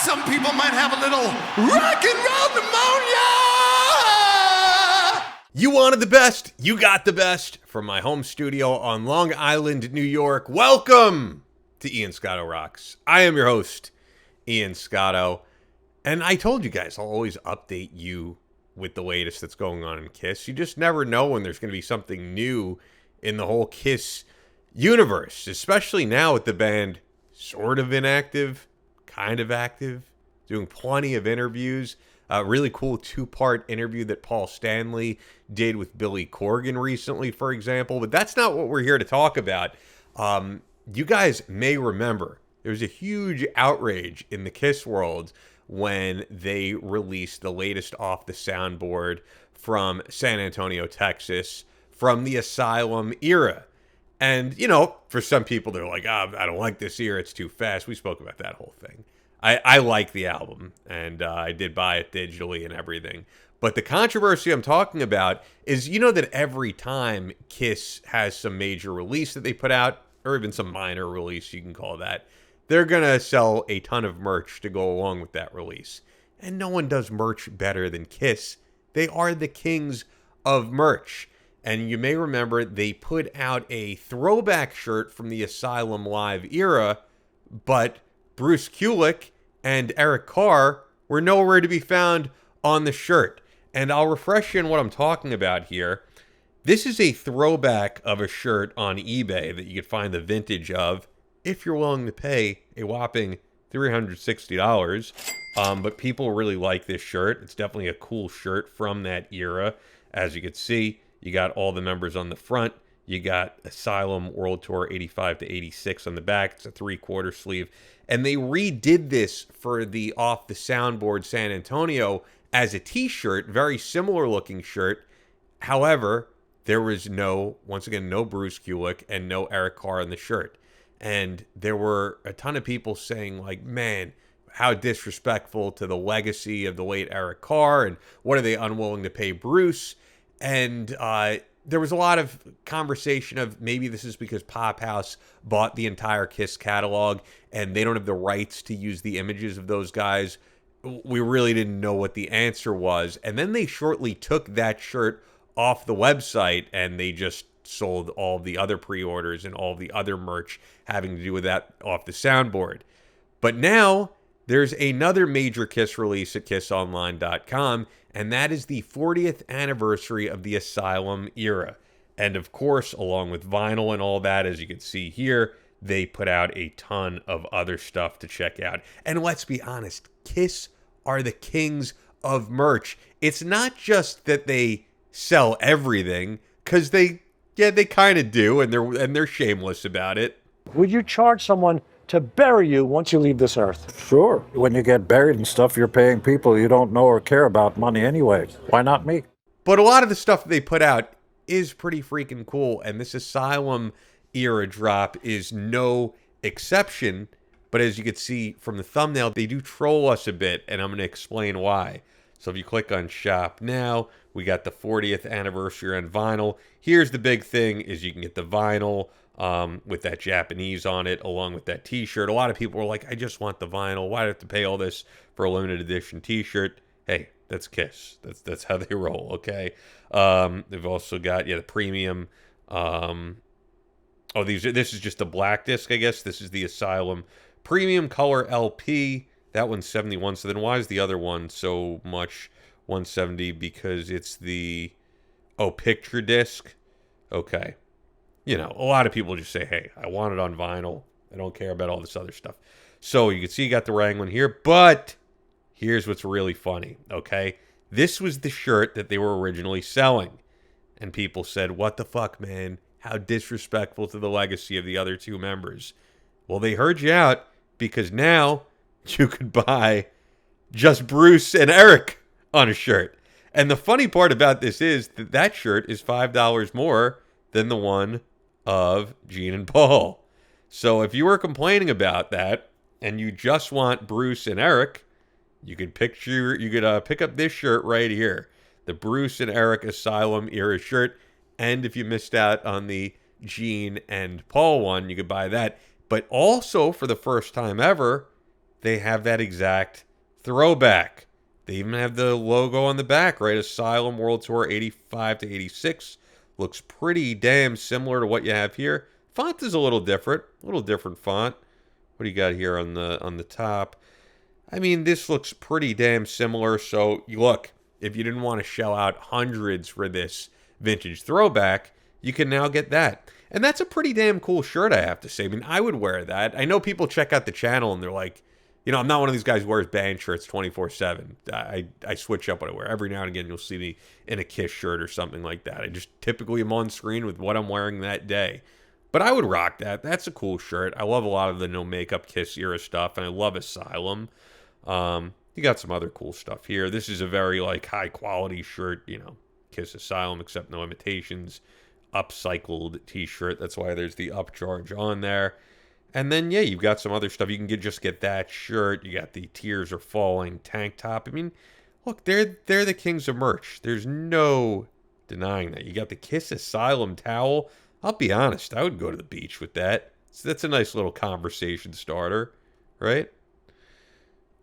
Some people might have a little rock and roll pneumonia. You wanted the best. You got the best from my home studio on Long Island, New York. Welcome to Ian Scotto Rocks. I am your host, Ian Scotto. And I told you guys I'll always update you with the latest that's going on in Kiss. You just never know when there's going to be something new in the whole Kiss universe, especially now with the band sort of inactive, kind of active, doing plenty of interviews. A really cool two-part interview that Paul Stanley did with Billy Corgan recently, for example. But that's not what we're here to talk about. You guys may remember there was a huge outrage in the Kiss world when they released the latest off the soundboard from San Antonio, Texas, from the Asylum era. And, you know, for some people, they're like, I don't like this era. It's too fast. We spoke about that whole thing. I like the album, and I did buy it digitally and everything. But the controversy I'm talking about is, you know, that every time Kiss has some major release that they put out, or even some minor release, you can call that, they're going to sell a ton of merch to go along with that release. And no one does merch better than Kiss. They are the kings of merch. And you may remember they put out a throwback shirt from the Asylum Live era, but Bruce Kulick and Eric Carr were nowhere to be found on the shirt. And I'll refresh you on what I'm talking about here. This is a throwback of a shirt on eBay that you could find the vintage of if you're willing to pay a whopping $360. But people really like this shirt. It's definitely a cool shirt from that era. As you can see, you got all the members on the front. You got Asylum World Tour 85 to 86 on the back. It's a 3/4 sleeve. And they redid this for the Off the Soundboard San Antonio as a t-shirt, very similar looking shirt. However, there was once again, no Bruce Kulick and no Eric Carr on the shirt. And there were a ton of people saying, like, man, how disrespectful to the legacy of the late Eric Carr, and what are they unwilling to pay Bruce? And there was a lot of conversation of maybe this is because Pop House bought the entire Kiss catalog and they don't have the rights to use the images of those guys. We really didn't know what the answer was. And then they shortly took that shirt off the website and they just sold all the other pre-orders and all the other merch having to do with that off the soundboard. But now there's another major Kiss release at kissonline.com, and that is the 40th anniversary of the Asylum era. And of course, along with vinyl and all that, as you can see here, they put out a ton of other stuff to check out. And let's be honest, Kiss are the kings of merch. It's not just that they sell everything, because they kind of do, and they're shameless about it. Would you charge someone to bury you once you leave this earth? Sure. When you get buried and stuff, you're paying people you don't know or care about money anyway. Why not me? But a lot of the stuff that they put out is pretty freaking cool, and this Asylum era drop is no exception. But as you can see from the thumbnail, they do troll us a bit, and I'm going to explain why. So if you click on Shop Now, we got the 40th anniversary on vinyl. Here's the big thing, is you can get the vinyl with that Japanese on it, along with that t-shirt. A lot of people were like, I just want the vinyl. Why do I have to pay all this for a limited edition t-shirt? Hey, that's Kiss. That's how they roll, okay? They've also got, the premium. This is just the black disc, I guess. This is the Asylum Premium Color LP. That one's 71. So then why is the other one so much 170? Because it's the picture disc. Okay. A lot of people just say, hey, I want it on vinyl. I don't care about all this other stuff. So you can see you got the Wrangler here, but here's what's really funny, okay? This was the shirt that they were originally selling. And people said, what the fuck, man? How disrespectful to the legacy of the other two members. Well, they heard you out, because now you could buy just Bruce and Eric on a shirt. And the funny part about this is that shirt is $5 more than the one of Gene and Paul. So if you were complaining about that and you just want Bruce and Eric, you could pick up this shirt right here, the Bruce and Eric Asylum era shirt. And if you missed out on the Gene and Paul one, you could buy that. But also, for the first time ever, they have that exact throwback. They even have the logo on the back, right? Asylum World Tour 85 to 86. Looks pretty damn similar to what you have here. Font is a little different font. What do you got here on the top? I mean, this looks pretty damn similar. So, look, if you didn't want to shell out hundreds for this vintage throwback, you can now get that. And that's a pretty damn cool shirt, I have to say. I mean, I would wear that. I know people check out the channel and they're like, I'm not one of these guys who wears band shirts 24/7. I switch up what I wear. Every now and again, you'll see me in a Kiss shirt or something like that. I just typically am on screen with what I'm wearing that day. But I would rock that. That's a cool shirt. I love a lot of the no makeup Kiss era stuff, and I love Asylum. You got some other cool stuff here. This is a very high quality shirt, Kiss Asylum, except no imitations. Upcycled t-shirt. That's why there's the upcharge on there. And then, yeah, you've got some other stuff. You can just get that shirt. You got the Tears Are Falling tank top. I mean, look, they're the kings of merch. There's no denying that. You got the Kiss Asylum towel. I'll be honest, I would go to the beach with that. So that's a nice little conversation starter, right?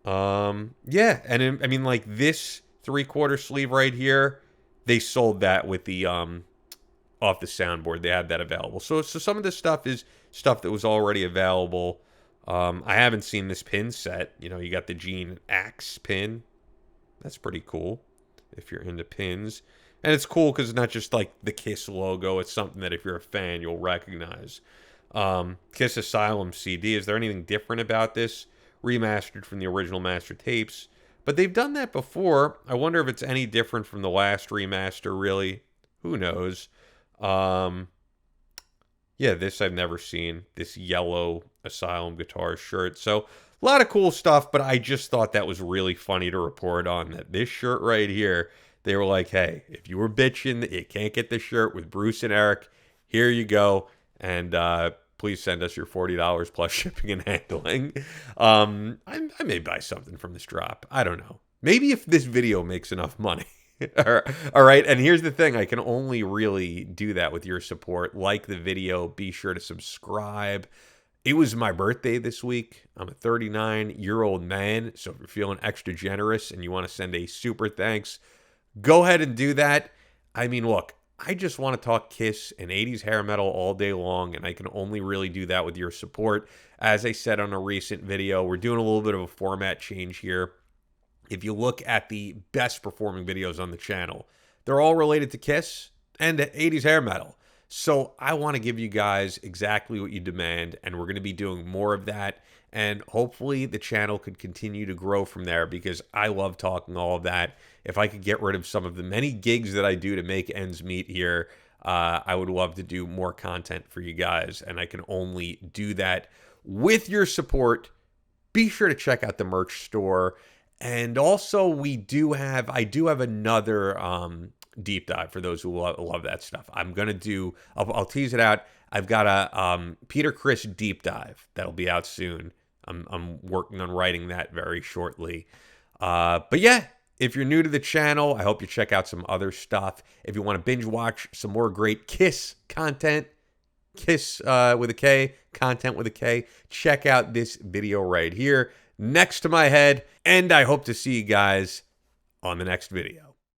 Yeah, and I mean, this 3/4 sleeve right here, they sold that with the off the soundboard. They had that available. So some of this stuff is stuff that was already available. I haven't seen this pin set. You got the Gene Axe pin. That's pretty cool if you're into pins. And it's cool because it's not just the Kiss logo. It's something that if you're a fan, you'll recognize. Kiss Asylum CD. Is there anything different about this? Remastered from the original master tapes. But they've done that before. I wonder if it's any different from the last remaster, really. Who knows? Yeah, this I've never seen. This yellow Asylum guitar shirt. So, a lot of cool stuff, but I just thought that was really funny to report on. That this shirt right here, they were like, hey, if you were bitching that you can't get this shirt with Bruce and Eric, here you go. And please send us your $40 plus shipping and handling. I may buy something from this drop. I don't know. Maybe if this video makes enough money. All right, and here's the thing. I can only really do that with your support. Like the video. Be sure to subscribe. It was my birthday this week. I'm a 39-year-old man, so if you're feeling extra generous and you want to send a super thanks, go ahead and do that. I mean, look, I just want to talk Kiss and 80s hair metal all day long, and I can only really do that with your support. As I said on a recent video, we're doing a little bit of a format change here. If you look at the best performing videos on the channel, they're all related to Kiss and 80s hair metal. So I want to give you guys exactly what you demand, and we're going to be doing more of that. And hopefully the channel could continue to grow from there because I love talking all of that. If I could get rid of some of the many gigs that I do to make ends meet here, I would love to do more content for you guys. And I can only do that with your support. Be sure to check out the merch store. And also, I do have another deep dive for those who love that stuff. I'll tease it out. I've got a Peter Criss deep dive that'll be out soon. I'm working on writing that very shortly. But yeah, if you're new to the channel, I hope you check out some other stuff. If you want to binge watch some more great Kiss content, Kiss with a K, content with a K, check out this video right here next to my head. And I hope to see you guys on the next video.